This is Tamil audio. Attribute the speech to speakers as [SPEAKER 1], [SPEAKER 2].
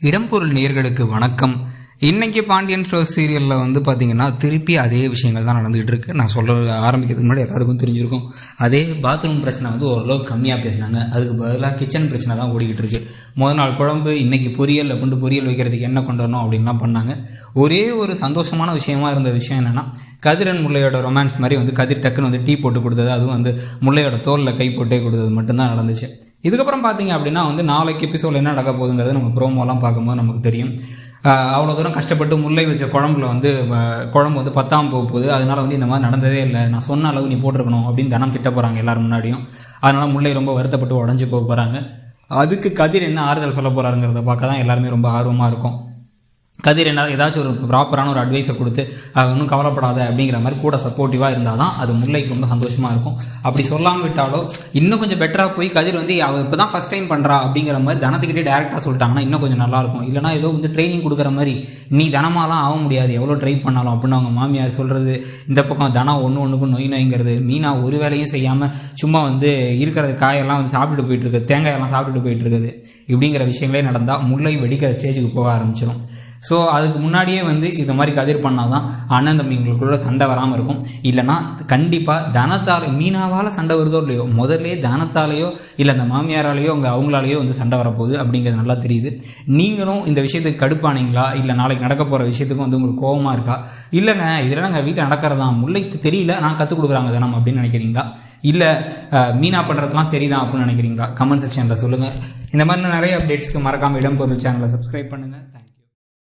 [SPEAKER 1] இடம்பொருள் நேயர்களுக்கு வணக்கம். இன்றைக்கி பாண்டியன் ஸ்டோர்ஸ் சீரியலில் வந்து பார்த்திங்கன்னா திருப்பி அதே விஷயங்கள் தான் நடந்துகிட்டு இருக்குது. நான் சொல்ல ஆரம்பிக்கிறதுக்கு முன்னாடி எல்லாருக்கும் தெரிஞ்சிருக்கும். அதே பாத்ரூம் பிரச்சனை வந்து ஓரளவுக்கு கம்மியாக பேசினாங்க. அதுக்கு பதிலாக கிச்சன் பிரச்சனை தான் ஓடிக்கிட்டு இருக்குது. முதல் நாள் குழம்பு, இன்றைக்கி பொரியல் அப்படின்ட்டு பொரியல் வைக்கிறதுக்கு என்ன கொண்டு வரணும் அப்படின்லாம் பண்ணாங்க. ஒரே ஒரு சந்தோஷமான விஷயமா இருந்த விஷயம் என்னென்னா, கதிரன் முல்லையோட ரொமான்ஸ் மாதிரி வந்து கதிர் டக்குன்னு வந்து டீ போட்டு கொடுத்தது, அதுவும் வந்து முல்லையோட தோலில் கை போட்டே கொடுத்தது மட்டும்தான் நடந்துச்சு. இதுக்கப்புறம் பார்த்தீங்க அப்படின்னா வந்து நாளைக்கு எபிசோடில் என்ன நடக்க போகுதுங்கிறது நம்ம ப்ரோமோலாம் பார்க்கும்போது நமக்கு தெரியும். அவ்வளோ தூரம் கஷ்டப்பட்டு முல்லை வச்ச குழம்புல வந்து குழம்பு வந்து பத்தாம் போகுது. அதனால் வந்து இந்த மாதிரி நடந்ததே இல்லை, நான் சொன்ன அளவு நீ போட்டிருக்கணும் அப்படின்னு தனம் திட்ட போகிறாங்க எல்லோரும் முன்னாடியும். அதனால் முல்லை ரொம்ப வருத்தப்பட்டு உடஞ்சி போக போகிறாங்க. அதுக்கு கதிர் என்ன ஆறுதல் சொல்ல போகிறாருங்கிறத பார்க்க தான் எல்லாருமே ரொம்ப ஆர்வமாக இருக்கும். கதிர் என்ன ஏதாச்சும் ஒரு ப்ராப்பரான ஒரு அட்வைஸை கொடுத்து ஒன்றும் கவலைப்படாத அப்படிங்கிற மாதிரி கூட சப்போர்ட்டிவாக இருந்தால் தான் அது முல்லைக்கு ரொம்ப சந்தோஷமாக இருக்கும். அப்படி சொல்லாமல் விட்டாலோ இன்னும் கொஞ்சம் பெட்டராக போய் கதிர் வந்து அவள் இப்போ தான் ஃபஸ்ட் டைம் பண்ணுறா அப்படிங்கிற மாதிரி தனத்துக்கிட்டே டேரெக்டாக சொல்லிட்டாங்கன்னா இன்னும் கொஞ்சம் நல்லாயிருக்கும். இல்லைனா ஏதோ வந்து ட்ரைனிங் கொடுக்குற மாதிரி நீ தனமாலாம் ஆக முடியாது எவ்வளோ ட்ரை பண்ணாலும் அப்படின்னு அவங்க மாமியார் சொல்கிறது. இந்த பக்கம் தனம் ஒன்றுக்கும் நொய்ங்கிறது. மீனா ஒரு வேலையும் செய்யாமல் சும்மா வந்து இருக்கிற காயெல்லாம் வந்து சாப்பிட்டுட்டு போயிட்டுருக்குது, தேங்காயெல்லாம் சாப்பிட்டுட்டு போயிட்டுருக்குது. இப்படிங்கிற விஷயங்களே நடந்தால் முல்லை வெடிக்கிற ஸ்டேஜுக்கு போக ஆரம்பிச்சிடும். ஸோ அதுக்கு முன்னாடியே வந்து இந்த மாதிரி கதிர் பண்ணால் தான் அண்ணன் தம்பிங்களுக்குள்ள சண்டை வராமல் இருக்கும். இல்லைனா கண்டிப்பாக மீனாவால் சண்டை வருதோ இல்லையோ, முதல்ல தனத்தாலேயோ இல்லை அந்த மாமியாராலேயோ அவங்களாலேயோ வந்து சண்டை வரப்போகுது அப்படிங்கிறது நல்லா தெரியுது. நீங்களும் இந்த விஷயத்துக்கு கடுப்பானீங்களா, இல்லை நாளைக்கு நடக்க போகிற விஷயத்துக்கும் வந்து உங்களுக்கு கோபமாக இருக்கா, இல்லைங்க இதெல்லாம் நாங்கள் வீட்டில் நடக்கிறதா முல்லைக்கு தெரியல நான் கற்றுக் கொடுக்குறாங்க தனம் அப்படின்னு நினைக்கிறீங்களா, இல்லை மீனா பண்ணுறதுலாம் சரிதான் அப்படின்னு நினைக்கிறீங்களா? கமெண்ட் செக்ஷனில் சொல்லுங்கள். இந்த மாதிரி நிறைய அப்டேட்ஸ்க்கு மறக்காமல் இடம்பொருள் சேனலை சப்ஸ்கிரைப் பண்ணுங்கள். தேங்க்யூ.